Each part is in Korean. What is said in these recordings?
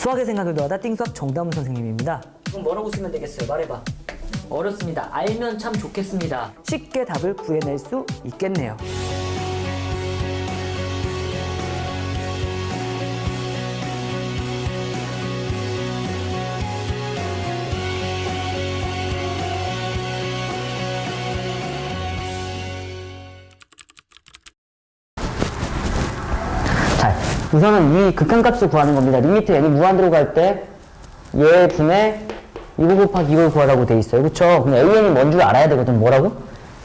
수학의 생각을 더하다 띵수학 정다운 선생님입니다. 그럼 뭐라고 쓰면 되겠어요? 말해봐. 어렵습니다. 알면 참 좋겠습니다. 쉽게 답을 구해낼 수 있겠네요. 자, 우선은 이 극한값을 구하는 겁니다. 리미트 n이 무한대로 갈 때 얘 분의 이거 곱하기 이걸 구하라고 돼 있어요. 그쵸? 그럼 an이 뭔 줄 알아야 되거든. 뭐라고?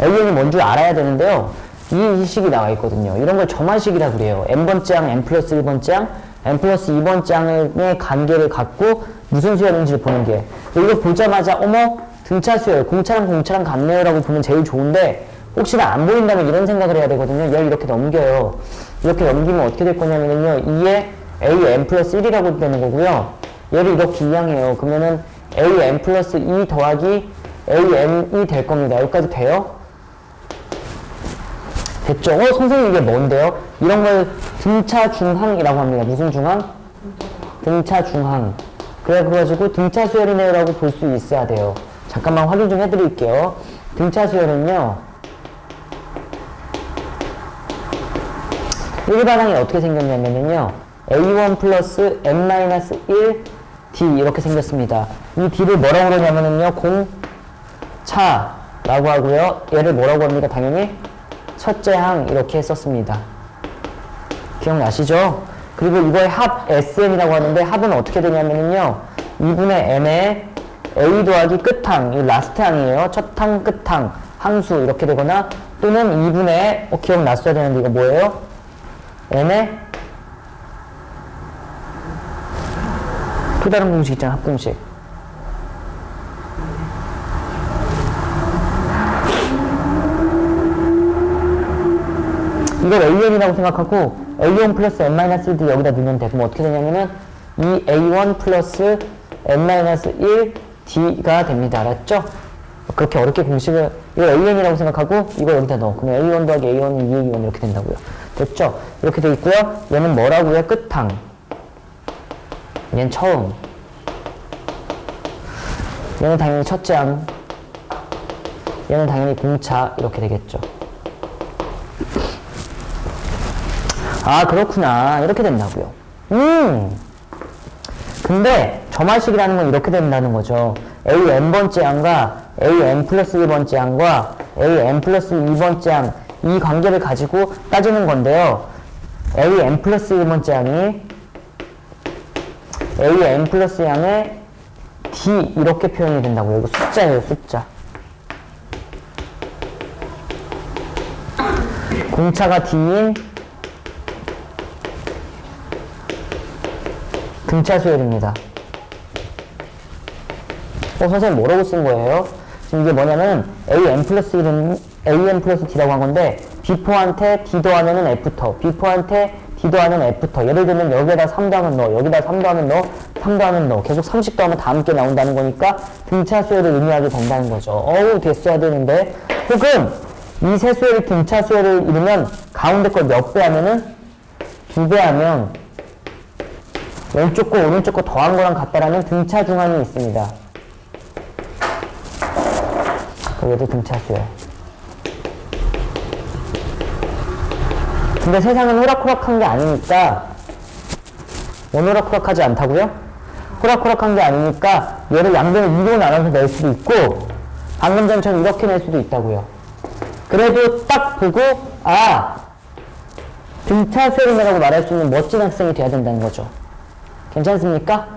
an이 뭔 줄 알아야 되는데요. 이 식이 나와 있거든요. 이런 걸 점화식이라고 그래요. n번째 항, n 플러스 1번째 항, n 플러스 2번째 항의 관계를 갖고 무슨 수열인지를 보는 게. 이거 보자마자 어머 등차 수열, 공차랑 공차랑 같네요 라고 보면 제일 좋은데 혹시나 안 보인다면 이런 생각을 해야 되거든요. 얘를 이렇게 넘겨요. 이렇게 넘기면 어떻게 될 거냐면요. 2에 a n 플러스 1이라고 되는 거고요. 얘를 이렇게 이항해요. 그러면은 a n 플러스 2 더하기 a n이 될 겁니다. 여기까지 돼요? 됐죠? 선생님 이게 뭔데요? 이런 걸 등차 중항이라고 합니다. 무슨 중항? 등차 중항. 그래가지고 등차 수열이네요 라고 볼 수 있어야 돼요. 잠깐만 확인 좀 해드릴게요. 등차 수열은요. 일반항이 어떻게 생겼냐면요. a1 플러스 n-1 d 이렇게 생겼습니다. 이 d를 뭐라고 그러냐면요. 공차라고 하고요. 얘를 뭐라고 합니까? 당연히 첫째 항 이렇게 했었습니다. 기억나시죠? 그리고 이거의 합 SN이라고 하는데 합은 어떻게 되냐면요. 2분의 n에 a 더하기 끝항, 이 라스트 항이에요. 첫 항, 끝 항, 항수 이렇게 되거나 또는 2분의 기억났어야 되는데 이거 뭐예요? n에 또 다른 공식 있잖아. 합공식. 이걸 an이라고 생각하고 a1 플러스 n-1d 여기다 넣으면 돼. 그럼 어떻게 되냐면은 이 a1 플러스 n-1 d가 됩니다. 알았죠? 그렇게 어렵게 공식을 이거 an이라고 생각하고 이걸 여기다 넣어. 그럼 a1 더하기 a1은 2a1 이렇게 된다고요. 됐죠? 이렇게 돼 있고요. 얘는 뭐라고요? 끝항. 얘는 처음. 얘는 당연히 첫째 항. 얘는 당연히 공차. 이렇게 되겠죠. 아, 그렇구나. 이렇게 된다고요. 근데 점화식이라는 건 이렇게 된다는 거죠. a(n)번째 항과 a(n 플러스 1번째 항과 a(n 플러스 2번째 항 이 관계를 가지고 따지는 건데요. a(n 플러스 1번째 항이 a(n 플러스 항의 d 이렇게 표현이 된다고요. 이거 숫자예요, 숫자. 공차가 d인 등차 수열입니다. 선생님 뭐라고 쓴 거예요? 지금 이게 뭐냐면 an 플러스 1은 an 플러스 d라고 한 건데 b포한테 d 더하면은 f터, b포한테 d 더하면 f터. 예를 들면 여기에다 3 더하면 넣어, 여기다 3 더하면 넣어, 3 더하면 넣어. 계속 30 더하면 다 함께 나온다는 거니까 등차 수열을 의미하게 된다는 거죠. 어우, 됐어야 되는데. 혹은 이 세 수열이 등차 수열을 이루면 가운데 걸 몇 배 하면은 2배 하면 왼쪽 거 오른쪽 거 더한 거랑 같다라는 등차 중항이 있습니다. 얘도 등차 수열. 근데 세상은 호락호락한 게 아니니까 호락호락하지 않다고요? 호락호락한 게 아니니까 얘를 양변을 2로 나눠서 낼 수도 있고 방금 전처럼 이렇게 낼 수도 있다고요. 그래도 딱 보고 등차 수열이라고 말할 수 있는 멋진 학생이 돼야 된다는 거죠. 괜찮습니까?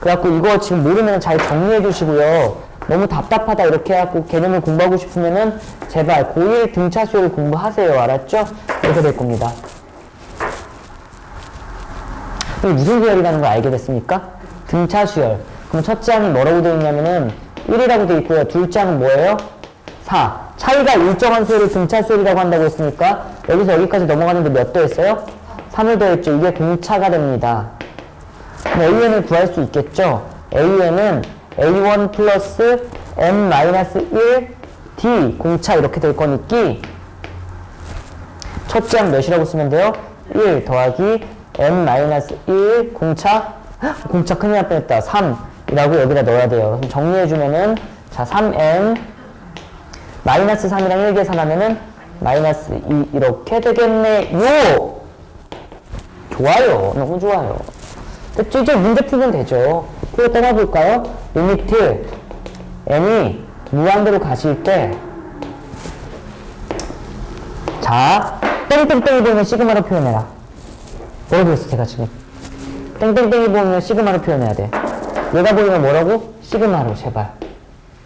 그래갖고 이거 지금 모르면 잘 정리해 주시고요. 너무 답답하다 이렇게 해갖고 개념을 공부하고 싶으면은 제발 고1 등차 수열 공부하세요. 알았죠? 이렇게 될 겁니다. 이게 무슨 수열이라는 걸 알게 됐습니까? 등차 수열. 그럼 첫째 항이 뭐라고 되어 있냐면은 1이라고 되어 있고요. 둘째 항은 뭐예요? 4. 차이가 일정한 수열을 등차 수열이라고 한다고 했으니까 여기서 여기까지 넘어가는데 몇 더했어요? 3을 더했죠. 이게 공차가 됩니다. 그럼 AN을 구할 수 있겠죠? AN은 A1 플러스 N-1 D 공차 이렇게 될 거니까 첫째 항 몇이라고 쓰면 돼요? 1 더하기 N-1 공차 공차 큰일 날 뻔했다. 3이라고 여기다 넣어야 돼요. 그럼 정리해주면은, 자, 3n, 마이너스 3이랑 1 계산하면은, 마이너스 2, 이렇게 되겠네요. 좋아요. 너무 좋아요. 됐죠? 이제 문제 풀면 되죠. 그거 떠나볼까요? 리미트, n이 무한대로 가실 때, 자, 땡땡땡이 보면 시그마로 표현해라. 뭐라고 했어, 제가 지금? 땡땡땡이 보면 시그마로 표현해야 돼. 얘가 보이면 뭐라고? 시그마로, 제발.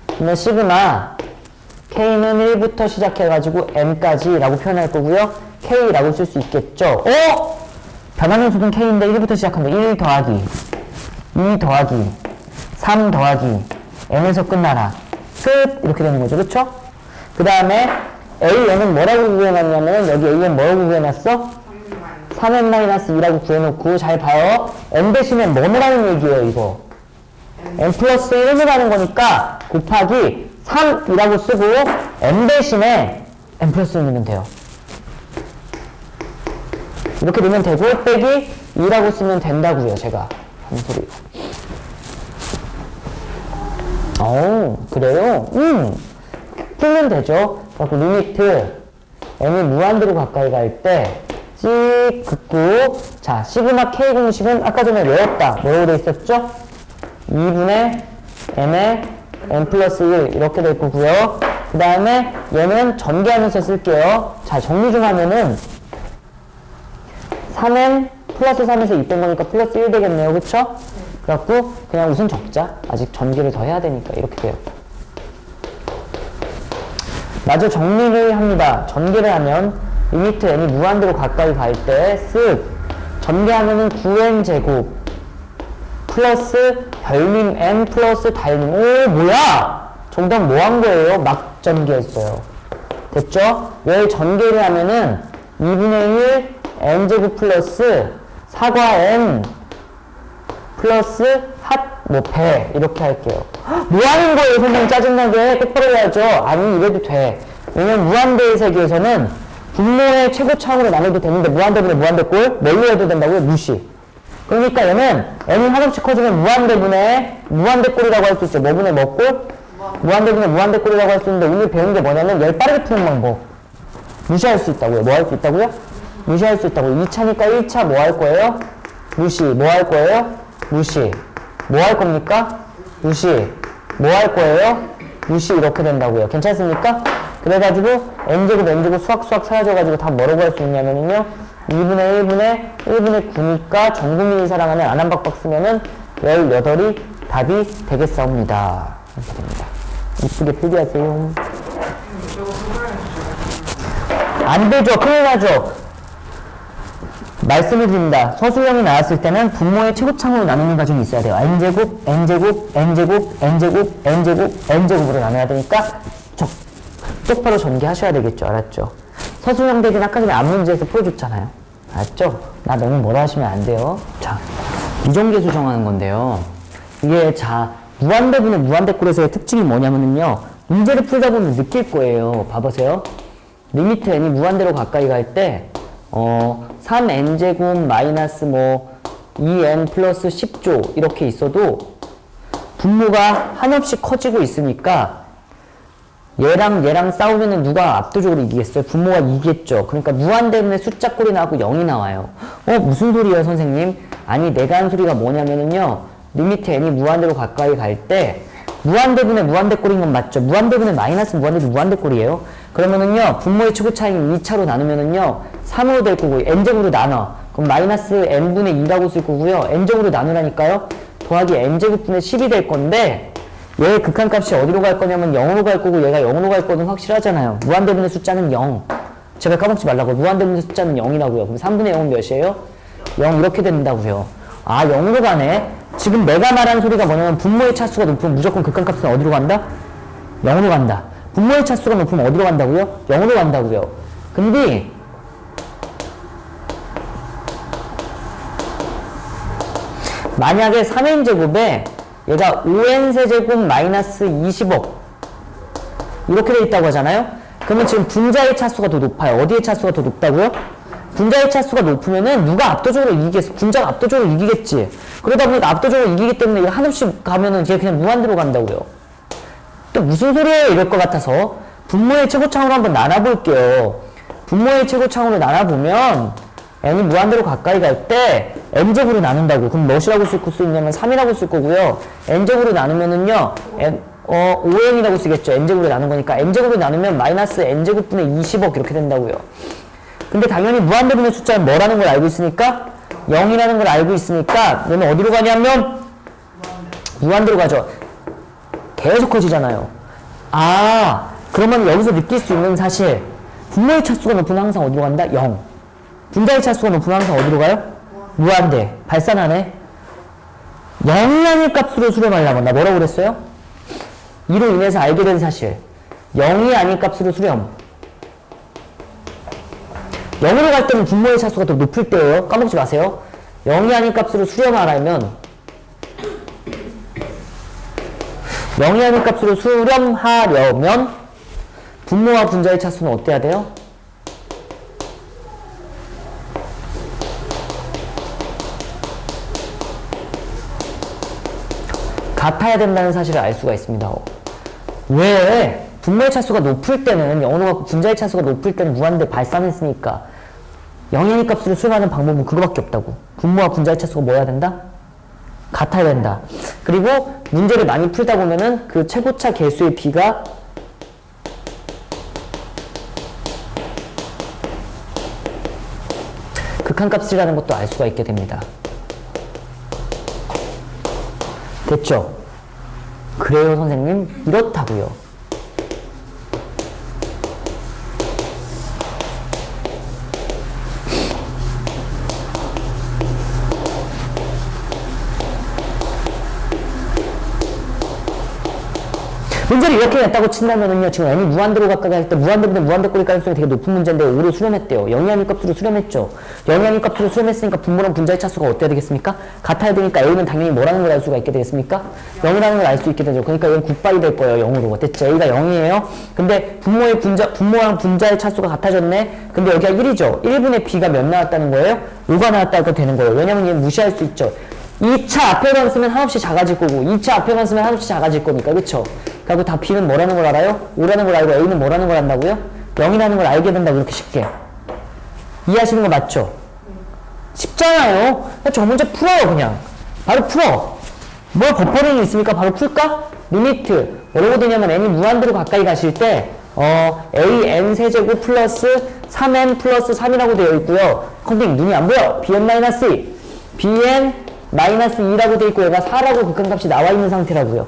그러면 시그마, K는 1부터 시작해가지고 M까지 라고 표현할 거고요. K라고 쓸 수 있겠죠? 변하는 수는 K인데 1부터 시작하면 1 더하기, 2 더하기, 3 더하기, N에서 끝나라. 끝! 이렇게 되는 거죠. 그쵸? 그 다음에 AN은 뭐라고 구해놨냐면, 여기 AN 뭐라고 구해놨어? 3n-2라고 구해놓고, 잘 봐요. n 대신에 뭐라는 얘기예요, 이거? n 플러스 1을 하는 거니까, 곱하기 3이라고 쓰고, n 대신에 n 플러스 1 넣으면 돼요. 이렇게 넣으면 되고, 빼기 2라고 쓰면 된다고요, 제가. 한 소리. 그래요? 풀면 되죠. 그리고 리미트, n이 무한대로 가까이 갈 때, 찍 긋고, 자, 시그마 K 공식은 아까 전에 외웠다. 뭐라고 돼 있었죠? 2분의 n의 n 플러스 1 이렇게 될 거고요. 그 다음에 얘는 전개하면서 쓸게요. 자, 정리 좀 하면은 3n 플러스 3에서 2 뺀 거니까 플러스 1 되겠네요. 그쵸? 그래갖고 그냥 우선 적자. 아직 전개를 더 해야 되니까 이렇게 돼요. 마저 정리를 합니다. 전개를 하면 리미트 n이 무한대로 가까이 갈 때 쓱 전개하면은 9n 제곱 플러스 별님 n 플러스 달님. 오, 뭐야? 정답 뭐 한 거예요? 막 전개했어요. 됐죠? 얘 전개를 하면은 2분의 1 n 제곱 플러스 사과 n 플러스 배 이렇게 할게요. 뭐 하는 거예요, 선생님? 짜증나게 똑바로 해야죠. 아니, 이래도 돼. 왜냐면 무한대의 세계에서는 분모의 최고차항으로 나눠도 되는데 무한대분의 무한대꼴 뭘로 해도 된다고요? 무시. 그러니까 얘는 n이 한없이 커지면 무한대분의 무한대꼴이라고 할 수 있죠. 뭐분의 뭐꼴? 무한대분의 무한대꼴이라고 할 수 있는데 오늘 배운 게 뭐냐면 얘를 빠르게 푸는 방법. 무시할 수 있다고요. 뭐 할 수 있다고요? 무시할 수 있다고. 2차니까 1차 뭐 할 거예요? 무시. 뭐 할 거예요? 무시. 뭐 할 겁니까? 무시. 뭐 할 거예요? 무시. 이렇게 된다고요. 괜찮습니까? 그래가지고 n제곱 n제곱 수학 사라져가지고 다 뭐라고 할 수 있냐면요 2분의 1분의 9니까 전국민이 사랑하는 안한박박 쓰면은 18이 답이 되겠사옵니다. 이렇게 됩니다. 이쁘게 필기하세요. 안 되죠. 큰일 나죠. 말씀을 드립니다. 서술형이 나왔을 때는 분모의 최고차항으로 나누는 과정이 있어야 돼요. n제곱, n제곱, n제곱, n제곱, n제곱, n제곱으로 나눠야 되니까 똑바로 전개하셔야 되겠죠. 알았죠? 서술형 대신 아까 전에 앞문제에서 풀어줬잖아요. 알았죠? 나 너무 뭐라 하시면 안 돼요. 자, 이정계수 정하는 건데요. 이게 자, 무한대분의 무한대꼴에서의 특징이 뭐냐면요. 문제를 풀다 보면 느낄 거예요. 봐보세요. 리미트 n이 무한대로 가까이 갈 때 3n제곱 마이너스 2n 플러스 10조 이렇게 있어도 분모가 한없이 커지고 있으니까 얘랑 싸우면은 누가 압도적으로 이기겠어요? 분모가 이기겠죠. 그러니까 무한대분의 숫자꼴이 나오고 0이 나와요. 무슨 소리예요, 선생님? 아니, 내가 한 소리가 뭐냐면은요. 리미트 n이 무한대로 가까이 갈 때 무한대분의 무한대꼴인 건 맞죠? 무한대분의 마이너스 무한대분의 무한대꼴이에요. 그러면은요. 분모의 최고 차이는 2차로 나누면은요. 3으로 될 거고 n제곱으로 나눠. 그럼 마이너스 n분의 2라고 쓸 거고요. n제곱으로 나누라니까요. 더하기 n제곱분의 10이 될 건데 얘의 극한값이 어디로 갈 거냐면 0으로 갈 거고 얘가 0으로 갈 거는 확실하잖아요. 무한대분의 숫자는 0. 제가 까먹지 말라고. 무한대분의 숫자는 0이라고요. 그럼 3분의 0은 몇이에요? 0 이렇게 된다고요. 아, 0으로 가네. 지금 내가 말한 소리가 뭐냐면 분모의 차수가 높으면 무조건 극한값은 어디로 간다? 0으로 간다. 분모의 차수가 높으면 어디로 간다고요? 0으로 간다고요. 근데 만약에 3n제곱에 얘가 5n세제곱 마이너스 20억 이렇게 돼 있다고 하잖아요? 그러면 지금 분자의 차수가 더 높아요. 어디의 차수가 더 높다고요? 분자의 차수가 높으면은 누가 압도적으로 이기겠어? 분자가 압도적으로 이기겠지. 그러다 보니까 압도적으로 이기기 때문에 이거 한없이 가면은 이게 그냥 무한대로 간다고요. 또 무슨 소리예요? 이럴 것 같아서 분모의 최고차항으로 한번 나눠볼게요. 분모의 최고차항으로 나눠보면 n이 무한대로 가까이 갈 때 n제곱으로 나눈다고. 그럼 몇이라고 쓸 수 있냐면 3이라고 쓸 거고요. n제곱으로 나누면은요 5n이라고 쓰겠죠. n제곱으로 나눈 거니까 n제곱으로 나누면 마이너스 n제곱분의 20억 이렇게 된다고요. 근데 당연히 무한대분의 숫자는 뭐라는 걸 알고 있으니까 0이라는 걸 알고 있으니까 얘는 어디로 가냐면 무한대로 가죠. 계속 커지잖아요. 아, 그러면 여기서 느낄 수 있는 사실 분모의 차수가 높으면 항상 어디로 간다? 0. 분자의 차수가 높으면 항상 어디로 가요? 무한대. 발산하네. 0이 아닐 값으로 수렴하려면 나 뭐라고 그랬어요? 이로 인해서 알게 된 사실 0이 아닐 값으로 수렴. 0으로 갈 때는 분모의 차수가 더 높을 때예요. 까먹지 마세요. 0이 아닌 값으로 수렴하려면 0이 아닌 값으로 수렴하려면 분모와 분자의 차수는 어때야 돼요? 같아야 된다는 사실을 알 수가 있습니다. 왜? 분모의 차수가 높을 때는 0으로 갖고 분자의 차수가 높을 때는 무한대 발산했으니까 0이 아닌 값으로 수렴하는 방법은 그거밖에 없다고. 분모와 분자의 차수가 뭐 해야 된다? 같아야 된다. 그리고 문제를 많이 풀다 보면은 그 최고차 개수의 비가 극한값이라는 것도 알 수가 있게 됩니다. 됐죠? 그래요, 선생님? 이렇다고요. 문제를 이렇게 냈다고 친다면은요, 지금 n이 무한대로 가까이 할 때 무한대분의 무한대꼴일 가능성이 되게 높은 문제인데 5로 수렴했대요. 0이 아닌 값으로 수렴했죠. 0이 아닌 값으로 수렴했으니까 분모랑 분자의 차수가 어때야 되겠습니까? 같아야 되니까 a는 당연히 뭐라는 걸 알 수가 있게 되겠습니까? 0이라는 걸 알 수 있게 되죠. 그러니까 얘는 굿바이 될 거예요. 0으로. 됐죠? a가 0이에요. 근데 분모랑 분자의 차수가 같아졌네. 근데 여기가 1이죠. 1분의 b가 몇 나왔다는 거예요? 5가 나왔다고 되는 거예요. 왜냐면 얘는 무시할 수 있죠. 2차 앞에만 쓰면 한없이 작아질 거고 2차 앞에만 쓰면 한없이 작아질 거니까. 그쵸? 그리고 다 b는 뭐라는 걸 알아요? 5라는 걸 알고 a는 뭐라는 걸 안다고요? 0이라는 걸 알게 된다고 이렇게 쉽게. 이해하시는 거 맞죠? 쉽잖아요. 저 문제 풀어요 그냥. 바로 풀어. 뭘 버퍼링이 있습니까? 바로 풀까? 리미트. 뭐라고 되냐면 n이 무한대로 가까이 가실 때 a n 세제곱 플러스 3n 플러스 3이라고 되어 있고요. 컨딩 눈이 안 보여. bn-2 bn 마이너스 2라고 되어 있고 얘가 4라고 극한값이 나와 있는 상태라고요.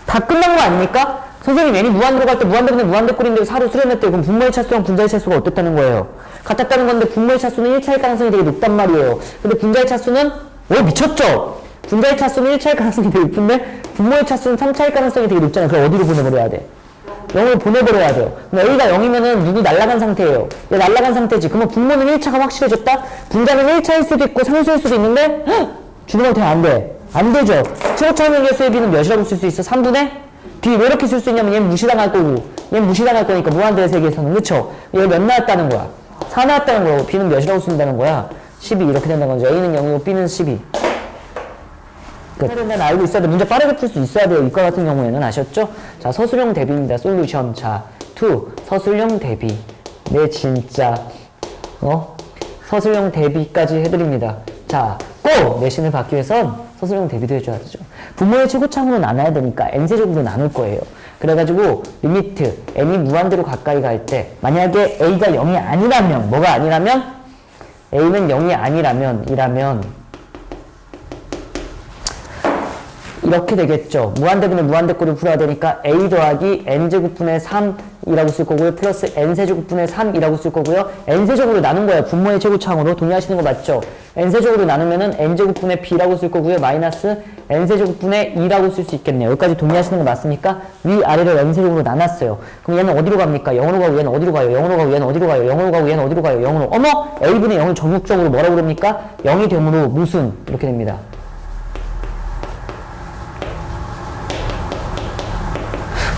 다 끝난 거 아닙니까? 선생님 n이 무한대로 갈 때 무한대분의 무한대꼴인데 4로 수렴했대요. 그럼 분모의 차수랑 분자의 차수가 어땠다는 거예요? 같았다는 건데 분모의 차수는 1차일 가능성이 되게 높단 말이에요. 근데 분자의 차수는 미쳤죠? 분자의 차수는 1차일 가능성이 되게 높은데 분모의 차수는 3차일 가능성이 되게 높잖아요. 그럼 어디로 보내버려야 돼? 0을 보내버려야 돼요. 그럼 a가 0이면은 누구 날아간 상태예요. 얘 날아간 상태지. 그러면 분모는 1차가 확실해졌다? 분자는 1차일 수도 있고 상수일 수도 있는데 주문하면 되면 안 돼. 안 되죠. 최고차항 개수의 b는 몇이라고 쓸 수 있어? 3분의? b 왜 이렇게 쓸 수 있냐면 얘는 무시당할 거고 얘는 무시당할 거니까 무한대의 세계에서는. 그쵸? 얘 몇 나왔다는 거야? 4 나왔다는 거고 b는 몇이라고 쓴다는 거야? 12 이렇게 된다는 거죠. a는 0이고 b는 12. 끝. 알고 있어야 돼. 문제 빠르게 풀 수 있어야 돼요. 이과 같은 경우에는. 아셨죠? 자, 서술형 대비입니다. 솔루션. 자, 2. 서술형 대비. 네, 진짜. 서술형 대비까지 해드립니다. 자, 꼭 내신을 받기 위해선 서술형 대비도 해줘야 되죠. 분모의 최고차항으로 나눠야 되니까 n세제곱으로 나눌 거예요. 그래가지고 리미트 n이 무한대로 가까이 갈 때 만약에 a가 0이 아니라면 뭐가 아니라면 a는 0이 아니라면 이렇게 되겠죠. 무한대분의 무한대꼴을 풀어야 되니까 a 더하기 n제곱분의 3이라고 쓸 거고요. 플러스 n세제곱분의 3이라고 쓸 거고요. n세제곱으로 나눈 거예요. 분모의 최고차항으로. 동의하시는 거 맞죠? n세제곱으로 나누면은 n제곱분의 b라고 쓸 거고요. 마이너스 n세제곱분의 2라고 쓸 수 있겠네요. 여기까지 동의하시는 거 맞습니까? 위아래를 n세제곱으로 나눴어요. 그럼 얘는 어디로 갑니까? 0으로 가고 얘는 어디로 가요? 0으로 가고 얘는 어디로 가요? 0으로 가고 얘는 어디로 가요? 0으로. 어머! a분의 0을 전국적으로 뭐라고 그럽니까? 0이 되므로 무슨? 이렇게 됩니다.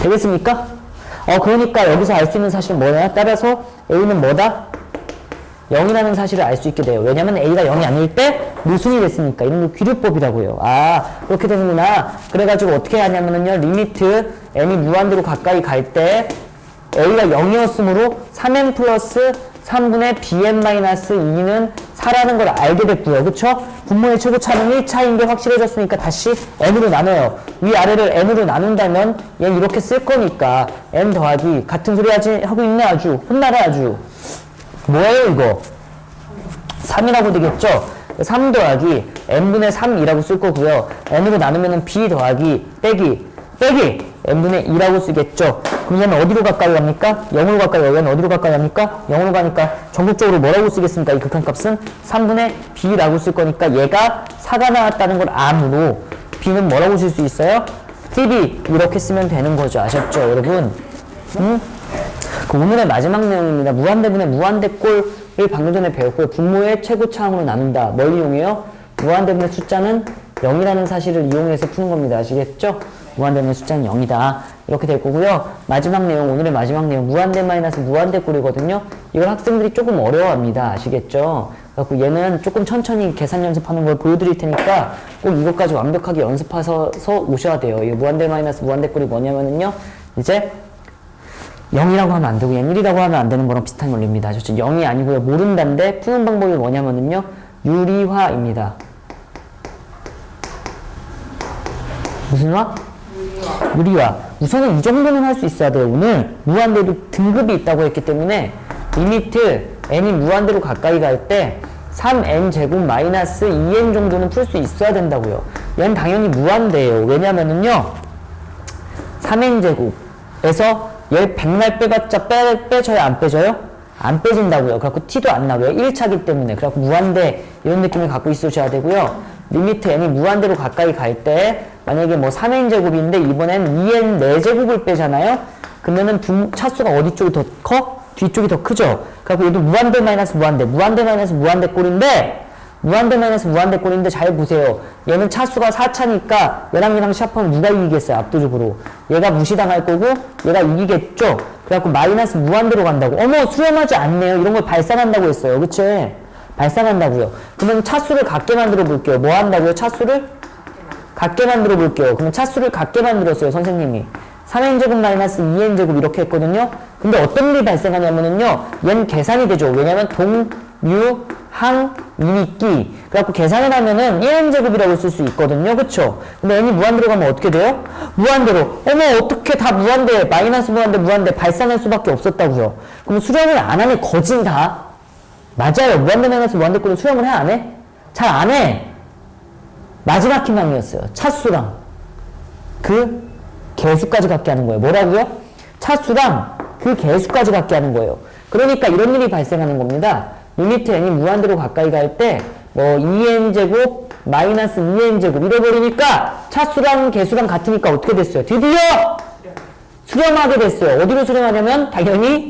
되겠습니까? 그러니까 여기서 알 수 있는 사실은 뭐냐? 따라서 A는 뭐다? 0이라는 사실을 알 수 있게 돼요. 왜냐면 a가 0이 아닐 때 무순이 됐으니까. 이런 거 귀류법이라고요. 아, 그렇게 되는구나. 그래가지고 어떻게 하냐면은요, 리미트 n이 무한대로 가까이 갈 때 a가 0이었으므로 3n 플러스 3분의 bn-2는 4라는 걸 알게 됐고요. 그쵸? 분모의 최고차는 1차인 게 확실해졌으니까 다시 n으로 나눠요. 위아래를 n으로 나눈다면 얘는 이렇게 쓸 거니까 n 더하기 같은 소리 하고 있네. 아주 혼나라. 아주 뭐예요 이거? 3이라고 되겠죠? 3 더하기 n분의 3이라고 쓸 거고요. n으로 나누면 b 더하기 빼기 n분의 2라고 쓰겠죠. 그럼 얘는 어디로 가까이 갑니까? 0으로 가까이 가요. 얘는 어디로 가까이 갑니까? 0으로 가니까 전국적으로 뭐라고 쓰겠습니까? 이 극한값은 3분의 b라고 쓸 거니까 얘가 4가 나왔다는 걸 암으로 b는 뭐라고 쓸 수 있어요? tb 이렇게 쓰면 되는 거죠. 아셨죠 여러분? 그 오늘의 마지막 내용입니다. 무한대분의 무한대꼴을 방금 전에 배웠고요. 분모의 최고차항으로 나눈다. 뭘 이용해요? 무한대분의 숫자는 0이라는 사실을 이용해서 푸는 겁니다. 아시겠죠? 무한대분의 숫자는 0이다. 이렇게 될 거고요. 마지막 내용, 오늘의 마지막 내용, 무한대 마이너스 무한대꼴이거든요. 이걸 학생들이 조금 어려워합니다. 아시겠죠? 그래서 얘는 조금 천천히 계산 연습하는 걸 보여드릴 테니까 꼭 이것까지 완벽하게 연습하셔서 오셔야 돼요. 이 무한대 마이너스 무한대꼴이 뭐냐면은요. 이제 0이라고 하면 안 되고 얘는 1이라고 하면 안 되는 거랑 비슷한 원리입니다. 아셨죠? 0이 아니고요. 모른다인데 푸는 방법이 뭐냐면은요. 유리화입니다. 무슨 화? 유리화. 우선은 이 정도는 할 수 있어야 돼요. 오늘 무한대로 등급이 있다고 했기 때문에 리미트 n이 무한대로 가까이 갈 때 3n 제곱 마이너스 2n 정도는 풀 수 있어야 된다고요. 얘는 당연히 무한대예요. 왜냐면은요. 3n 제곱에서 얘 100날 빼봤자 빼져요? 안 빼져요? 안 빼진다고요. 그래갖고 t도 안 나고요. 1차기 때문에. 그래갖고 무한대 이런 느낌을 갖고 있으셔야 되고요. 리미트 n이 무한대로 가까이 갈 때 만약에 뭐 3n 제곱인데 이번엔 2n 4제곱을 빼잖아요. 그러면은 차수가 어디 쪽이 더 커? 뒤쪽이 더 크죠. 그래갖고 얘도 무한대 마이너스 무한대 마이너스 무한대 꼴인데 무한대 마이너스 무한대 꼴인데 잘 보세요. 얘는 차수가 4차니까 얘랑 시합하면 누가 이기겠어요? 압도적으로. 얘가 무시당할 거고 얘가 이기겠죠. 그래갖고 마이너스 무한대로 간다고. 어머 수렴하지 않네요. 이런 걸 발산한다고 했어요. 그치? 발산한다고요. 그러면 차수를 같게 만들어 볼게요. 뭐 한다고요? 차수를 같게 만들어 볼게요. 그러면 차수를 같게 만들었어요. 선생님이. 3n제곱 마이너스 2n제곱 이렇게 했거든요. 근데 어떤 일이 발생하냐면은요. 얘는 계산이 되죠. 왜냐면 동류항이니끼. 그래갖고 계산을 하면은 1n제곱이라고 쓸 수 있거든요. 그쵸? 근데 n이 무한대로 가면 어떻게 돼요? 무한대로. 어머 어떻게 다 무한대 마이너스 무한대 발산할 수밖에 없었다고요. 그럼 수렴을 안 하네. 거진 다. 맞아요. 무한대 마이너스 무한대꼴은 수렴을 해? 안 해? 잘 안 해. 마지막 희망이었어요. 차수랑 그 개수까지 갖게 하는 거예요. 뭐라고요? 차수랑 그 개수까지 갖게 하는 거예요. 그러니까 이런 일이 발생하는 겁니다. 리미트 n이 무한대로 가까이 갈 때 뭐 2n제곱 마이너스 2n제곱 이래버리니까 차수랑 개수랑 같으니까 어떻게 됐어요? 드디어 수렴하게 됐어요. 어디로 수렴하냐면 당연히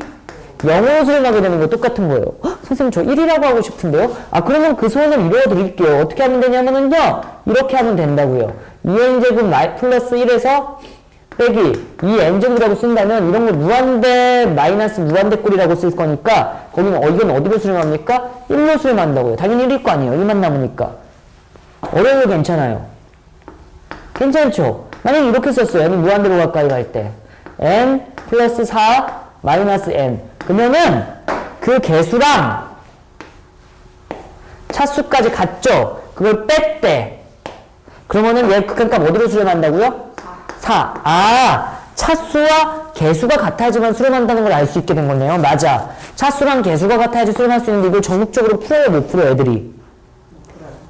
0으로 수렴하게 되는 거 똑같은 거예요. 헉, 선생님 저 1이라고 하고 싶은데요? 아 그러면 그 소원을 이루어 드릴게요. 어떻게 하면 되냐면은요. 이렇게 하면 된다고요. 2n제곱 플러스 1에서 빼기 2n제곱이라고 쓴다면 이런 걸 무한대 마이너스 무한대꼴이라고 쓸 거니까 거기는 이건 어디로 수렴합니까? 1로 수렴한다고요. 당연히 1일 거 아니에요. 1만 남으니까. 어려워요? 괜찮아요? 괜찮죠? 만약에 이렇게 썼어요. n이 무한대로 가까이 갈 때 n 플러스 4 마이너스 n 그러면은 그 개수랑 차수까지 같죠? 그걸 뺐대. 그러면은 얘 극한값 어디로 수렴한다고요? 4. 아, 차수와 개수가 같아야지만 수렴한다는 걸 알 수 있게 된 거네요. 맞아. 차수랑 개수가 같아야지 수렴할 수 있는데 이걸 전국적으로 풀어요? 못 풀어요, 애들이?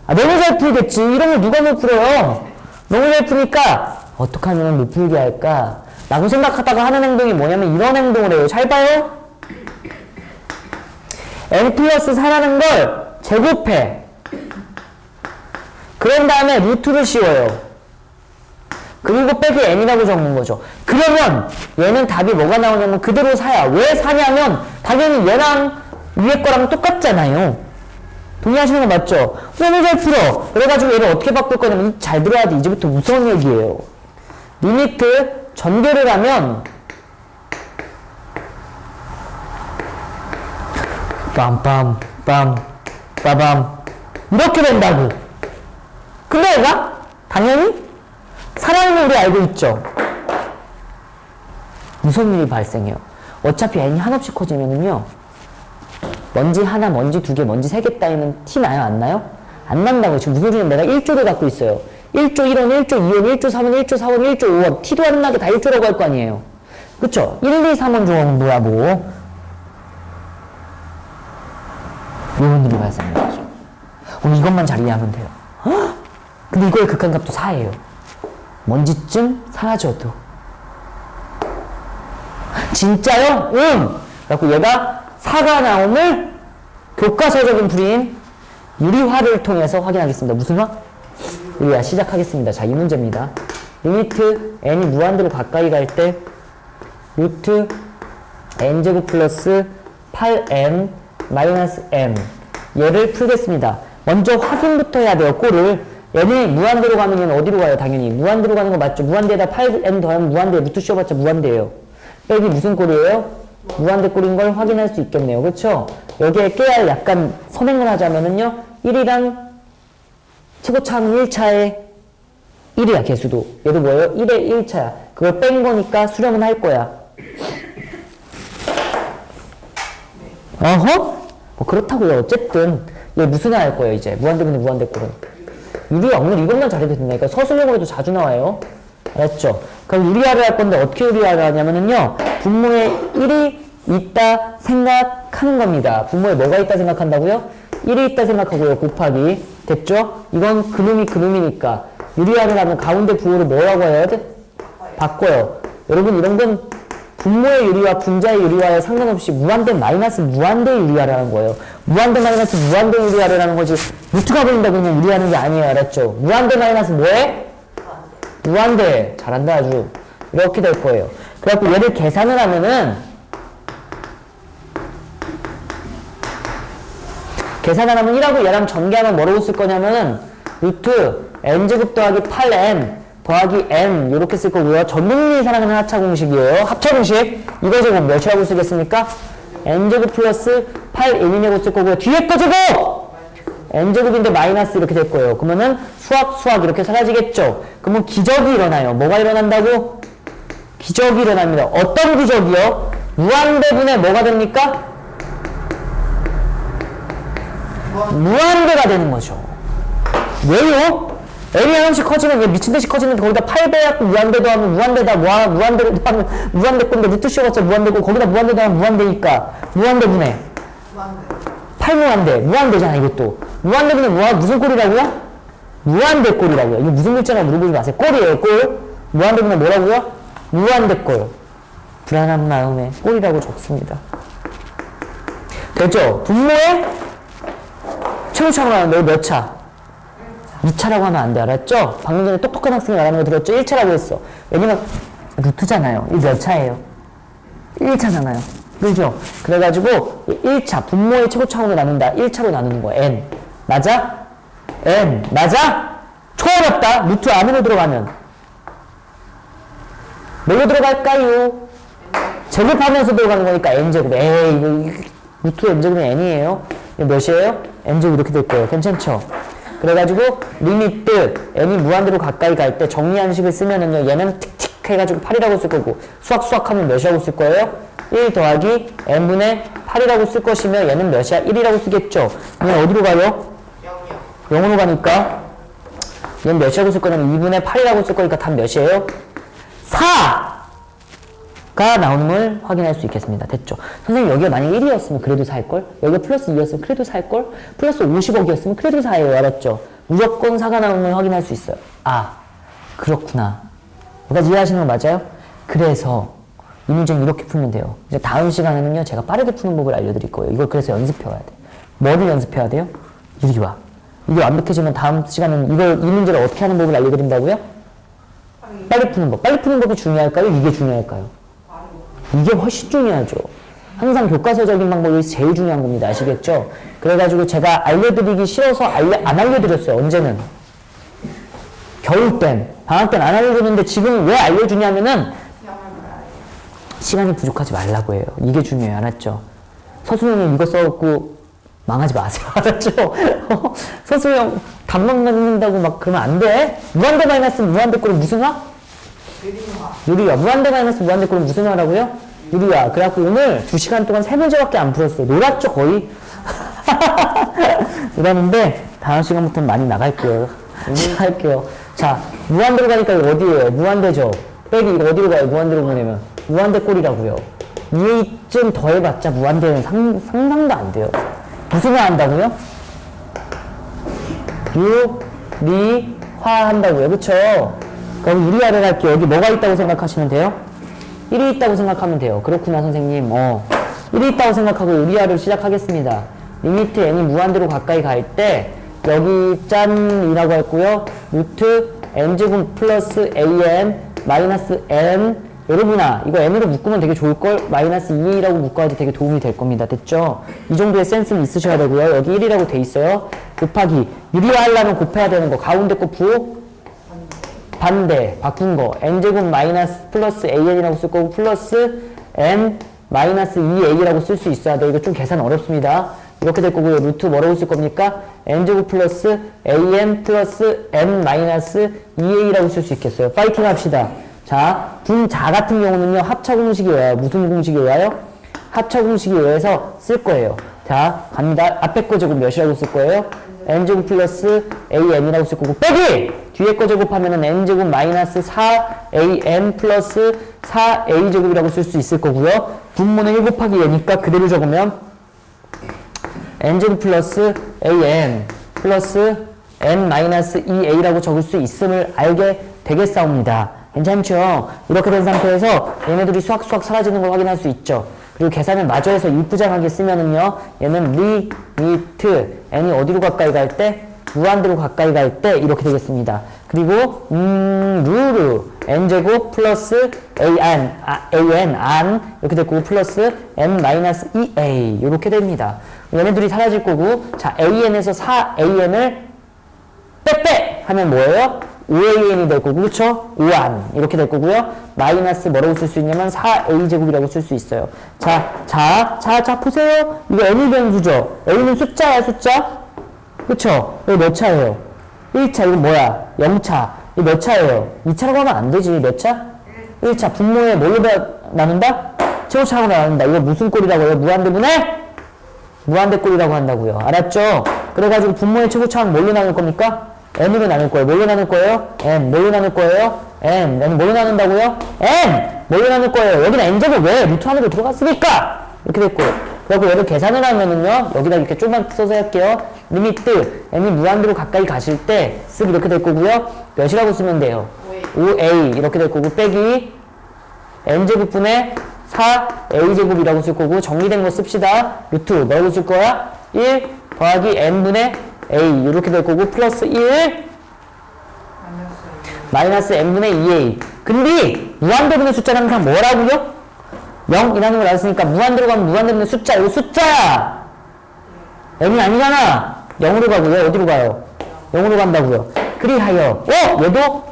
아, 너무 잘 풀겠지. 이런 걸 누가 못 풀어요? 너무 잘 푸니까 어떻게 하면 못 풀게 할까? 라고 생각하다가 하는 행동이 뭐냐면 이런 행동을 해요. 잘 봐요. n 플러스 4라는 걸 제곱해. 그런 다음에 루트를 씌워요. 그리고 빼기 n이라고 적는 거죠. 그러면 얘는 답이 뭐가 나오냐면 그대로 4야. 왜 4냐면 당연히 얘랑 위에 거랑 똑같잖아요. 동의하시는 거 맞죠? 너무 잘 풀어. 그래가지고 얘를 어떻게 바꿀 거냐면 잘 들어야 돼. 이제부터 무서운 얘기예요. 리미트 전개를 하면 빰빰 빰, 빠밤. 이렇게 된다고. 근데 얘가 당연히 사랑은 우리 알고 있죠. 무슨 일이 발생해요? 어차피 n이 한없이 커지면은요, 먼지 하나, 먼지 두 개, 먼지 세 개 따위는 티 나요? 안 나요? 안 난다고. 지금 무슨 소리냐면 내가 1조를 갖고 있어요. 1조 1원, 1조 2원, 1조 3원, 1조 4원, 1조 5원. 티도 안 나게 다 1조라고 할 거 아니에요. 그쵸? 1, 2, 3원 조합은 뭐야, 뭐. 이런 일이 발생하는 거죠. 오늘 이것만 잘 이해하면 돼요. 헉! 근데 이거의 극한값도 4예요. 먼지쯤 사라져도. 진짜요? 응! 그래갖고 얘가 4가 나옴을 교과서적인 풀이인 유리화를 통해서 확인하겠습니다. 무슨 화? 유리화 시작하겠습니다. 자, 이 문제입니다. 리미트 n이 무한대로 가까이 갈 때 루트 n제곱 플러스 8n 마이너스 n 얘를 풀겠습니다. 먼저 확인부터 해야 돼요. 꼴을. 얘는 무한대로 가면 얘는 어디로 가요? 당연히 무한대로 가는 거 맞죠? 무한대에다 8n 더하면 무한대, 루트 씌워봤자 무한대예요. 빼기 무슨 꼴이에요? 무한대 꼴인 걸 확인할 수 있겠네요. 그쵸? 여기에 깨알 약간 선행을 하자면은요, 1이랑 최고차는 1차에 1이야, 개수도. 얘도 뭐예요? 1에 1차야. 그걸 뺀 거니까 수렴은 할 거야. 어허? 뭐 그렇다고요. 어쨌든 얘 무슨 할 거예요, 이제. 무한대분의 무한대꼴은. 유리화 오늘 이것만 잘해도 된다니까. 서술형으로도 자주 나와요. 알았죠? 그럼 유리화를 할 건데 어떻게 유리화를 하냐면은요, 분모에 1이 있다 생각하는 겁니다. 분모에 뭐가 있다 생각한다고요? 1이 있다 생각하고요. 곱하기. 됐죠? 이건 그놈이 그놈이니까. 유리화를 하면 가운데 부호를 뭐라고 해야 돼? 바꿔요. 여러분 이런 건 분모의 유리화, 분자의 유리화에 상관없이 무한대 마이너스 무한대 유리화라는 거예요. 무한대 마이너스 무한대 유리화라는 거지. 루트가 보인다고 그냥 유리하는 게 아니에요. 알았죠? 무한대 마이너스 뭐해? 무한대. 잘한다 아주. 이렇게 될 거예요. 그래갖고 얘를 계산을 하면은 계산을 하면 1하고 얘랑 전개하면 뭐라고 쓸 거냐면은 루트 n제곱 더하기 8n 더하기 n 이렇게 쓸 거고요. 전동률이 사랑하는 합차 공식이에요. 합차 공식. 이거 제곱 몇이라고 쓰겠습니까? n제곱 플러스 8n이라고 쓸 거고요. 뒤에 거 제곱! n제곱인데 마이너스 이렇게 될 거예요. 그러면은 수학 이렇게 사라지겠죠? 그러면 기적이 일어나요. 뭐가 일어난다고? 기적이 일어납니다. 어떤 기적이요? 무한대분의 뭐가 됩니까? 무한대가 되는 거죠. 왜요? n이 하나씩 커지면 왜 미친듯이 커지는데 거기다 8배 갖고 무한대도 하면 무한대다 무한대로 하면 무한대 건데 루트 씌워봤자 무한대고 거기다 무한대도 하면 무한대니까 무한대분의 8무한대 무한대잖아. 이것도 무한대분의 무슨 꼴이라고요? 무한대 꼴이라고요. 이게 무슨 글자나 물어보지 마세요. 꼴이에요. 꼴. 무한대분의 뭐라고요? 무한대 꼴. 불안한 마음에 꼴이라고 적습니다. 됐죠? 분모에 최고차로 나오는데 몇 차? 2차라고 하면 안 돼. 알았죠? 방금 전에 똑똑한 학생이 말하는 거 들었죠? 1차라고 했어. 왜냐면 루트잖아요. 이 몇 차예요? 1차잖아요. 그죠? 그래가지고 1차 분모의 최고차로 나눈다. 1차로 나누는 거야. n. 맞아? n. 맞아? 초어렵다. 루트 안으로 들어가면 뭘로 들어갈까요? 제곱하면서 들어가는 거니까 n제곱. 에이 이거 루트 n제곱은 n이에요. 이거 몇이에요? n제곱 이렇게 될 거예요. 괜찮죠? 그래가지고 리미트 n이 무한대로 가까이 갈 때 정리한 식을 쓰면은요, 얘는 틱틱 해가지고 8이라고 쓸 거고 수학하면 몇이라고 쓸 거예요? 1 더하기 n분의 8이라고 쓸 것이며 얘는 몇이야? 1이라고 쓰겠죠? 얘는 어디로 가요? 0으로 가니까 얘는 몇이라고 쓸 거냐면 2분의 8이라고 쓸 거니까 답 몇이에요? 4가 나오는 걸 확인할 수 있겠습니다. 됐죠? 선생님 여기가 만약에 1이었으면 그래도 4일걸? 여기가 플러스 2였으면 그래도 4일걸? 플러스 50억이었으면 그래도 4예요. 알았죠? 무조건 4가 나오는 걸 확인할 수 있어요. 아, 그렇구나. 여기까지 이해하시는 거 맞아요? 그래서 이 문제는 이렇게 풀면 돼요. 이제 다음 시간에는요, 제가 빠르게 푸는 법을 알려드릴 거예요. 이걸 그래서 연습해와야 돼. 뭐를 연습해야 돼요? 유리화. 이게 완벽해지면 다음 시간은 이 문제를 어떻게 하는 법을 알려드린다고요? 빨리 푸는 법. 빨리 푸는 법이 중요할까요? 이게 중요할까요? 이게 훨씬 중요하죠. 항상 교과서적인 방법이 제일 중요한 겁니다. 아시겠죠? 그래가지고 제가 알려드리기 싫어서 안 알려드렸어요. 언제는? 겨울 땐, 방학 땐 안 알려드렸는데 지금 왜 알려주냐면은 시간이 부족하지 말라고 해요. 이게 중요해요. 알았죠? 서술형이 이거 써갖고 망하지 마세요. 알았죠? 서술형 답만 맞는다고 막 그러면 안 돼. 무한대 마이너스 무한대 꼴은 무슨 화? 유리화. 무한대 마이너스 무한대 꼴은 무슨 화라고요? 유리화. 그래갖고 오늘 2시간 동안 3문제밖에 안 풀었어요. 놀았죠, 거의? 놀았는데, 다음 시간부터는 많이 나갈게요. 할게요. 자, 무한대로 가니까 이거 어디예요? 무한대죠? 빼기 이거 어디로 가요? 무한대로 보내면. 무한대 꼴이라고요. 2쯤 더해봤자 무한대는 상상도 안 돼요. 무슨 화 한다고요? 유리화 한다고요. 그쵸? 그럼 유리화를 할게요. 여기 뭐가 있다고 생각하시면 돼요? 1이 있다고 생각하면 돼요. 그렇구나, 선생님. 1이 있다고 생각하고 유리화를 시작하겠습니다. 리미트 n이 무한대로 가까이 갈 때, 여기 짠이라고 했고요. 루트 n제곱 플러스 an 마이너스 n. 여러분아, 이거 n으로 묶으면 되게 좋을걸? 마이너스 2a라고 묶어야지 되게 도움이 될 겁니다. 됐죠? 이 정도의 센스는 있으셔야 되고요. 여기 1이라고 돼 있어요. 곱하기. 유리화 하려면 곱해야 되는 거. 가운데 거 부호? 반대. 바꾼 거. n제곱 마이너스 플러스 an이라고 쓸 거고, 플러스 n 마이너스 2a라고 쓸 수 있어야 돼. 이거 좀 계산 어렵습니다. 이렇게 될 거고요. 루트 뭐라고 쓸 겁니까? n제곱 플러스 an 플러스 n 마이너스 2a라고 쓸 수 있겠어요. 파이팅 합시다. 자, 분자 같은 경우는요, 합차 공식에 의하여, 무슨 공식에 의하여? 합차 공식에 의해서 쓸 거예요. 자, 갑니다. 앞에 거 제곱 몇이라고 쓸 거예요? n제곱 플러스 an이라고 쓸 거고, 빼기! 뒤에 거 제곱하면은 n제곱 마이너스 4an 플러스 4a 제곱이라고 쓸 수 있을 거고요. 분모는 1 곱하기 얘니까 그대로 적으면 n제곱 플러스 an 플러스 n 마이너스 2a라고 적을 수 있음을 알게 되겠사옵니다. 괜찮죠? 이렇게 된 상태에서 얘네들이 수학수학 사라지는 걸 확인할 수 있죠. 그리고 계산을 마저 해서 이쁘장하게 쓰면은요, 얘는 리미트 n이 어디로 가까이 갈 때? 무한대로 가까이 갈 때 이렇게 되겠습니다. 그리고 루루 n제곱 플러스 an an 이렇게 될 거고 플러스 n 마이너스 2a 이렇게 됩니다. 얘네들이 사라질 거고, 자, an에서 4an을 빼빼 하면 뭐예요? 5an이 될 거고, 그쵸? 5an 이렇게 될 거고요. 마이너스 뭐라고 쓸 수 있냐면 4a제곱이라고 쓸 수 있어요. 자 보세요. 이거 n이 변수죠. n은 숫자야, 숫자? 그쵸? 이거 몇 차예요? 1차. 이거 뭐야? 0차. 이거 몇 차예요? 2차라고 하면 안 되지. 몇 차? 1차. 분모에 뭘로 나눈다? 최고차로 나눈다. 이거 무슨 꼴이라고 해요? 무한대분의? 무한대꼴이라고 한다고요. 알았죠? 그래가지고 분모의 최고차는 뭘로 나눌 겁니까? n으로 나눌 거예요. 뭘로 나눌 거예요? n. 뭘로 나눌 거예요? n. n 뭘로 나눈다고요? n! 뭘로 나눌 거예요? 여기는 n제곱 왜? 루트 안으로 들어갔으니까! 이렇게 됐고. 그리고 얘를 계산을 하면은요, 여기다 이렇게 좀만 써서 할게요. 리미트 n이 무한대로 가까이 가실 때 쓱 이렇게 될 거고요. 몇이라고 쓰면 돼요? 5a 이렇게 될 거고, 빼기 n제곱분의 4a제곱이라고 쓸 거고, 정리된 거 씁시다. 루트 뭐라고 쓸 거야? 1 더하기 n분의 a 이렇게 될 거고, 플러스 1 마이너스 n분의 2a. 근데 무한대분의 숫자는 항상 뭐라고요? 0이라는 걸 알았으니까 무한대로 가면 무한대분의 숫자. 이거 숫자야. n이 아니잖아. 0으로 가고요. 어디로 가요? 0으로 간다고요. 그리하여 얘도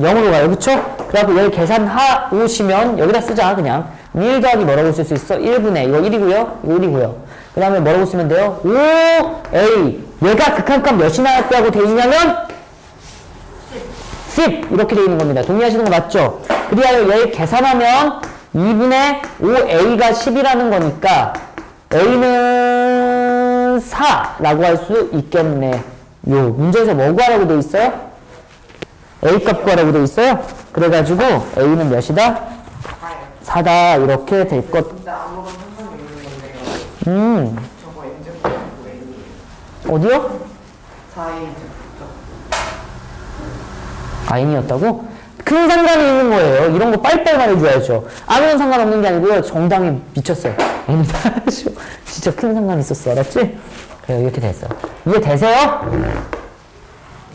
0으로 가요. 그쵸? 그래갖고 얘를 계산하시면 여기다 쓰자. 그냥 1 더하기 뭐라고 쓸 수 있어? 1분의 이거 1이고요. 이거 1이고요. 그 다음에 뭐라고 쓰면 돼요? 5a. 얘가 극한값 몇이 나왔다고 돼 있냐면 10 이렇게 돼 있는 겁니다. 동의하시는 거 맞죠? 그리하여 얘 계산하면 2분의 5a가 10이라는 거니까 a는 4라고 할 수 있겠네. 요 문제에서 뭐 구하라고 돼 있어요? a 값 구하라고 돼 있어요. 그래가지고 a는 몇이다? 4다 이렇게 될 것. 진짜 아무런 상관이 없는 건데요. 저거 엔제곱 어디요? 4인 아인이었다고? 큰 상관이 있는 거예요. 이런 거 빨리빨리 말해줘야죠. 아무런 상관없는 게 아니고요. 정당이 미쳤어요. 진짜 큰 상관이 있었어. 알았지? 그래, 이렇게 됐어. 이해 되세요?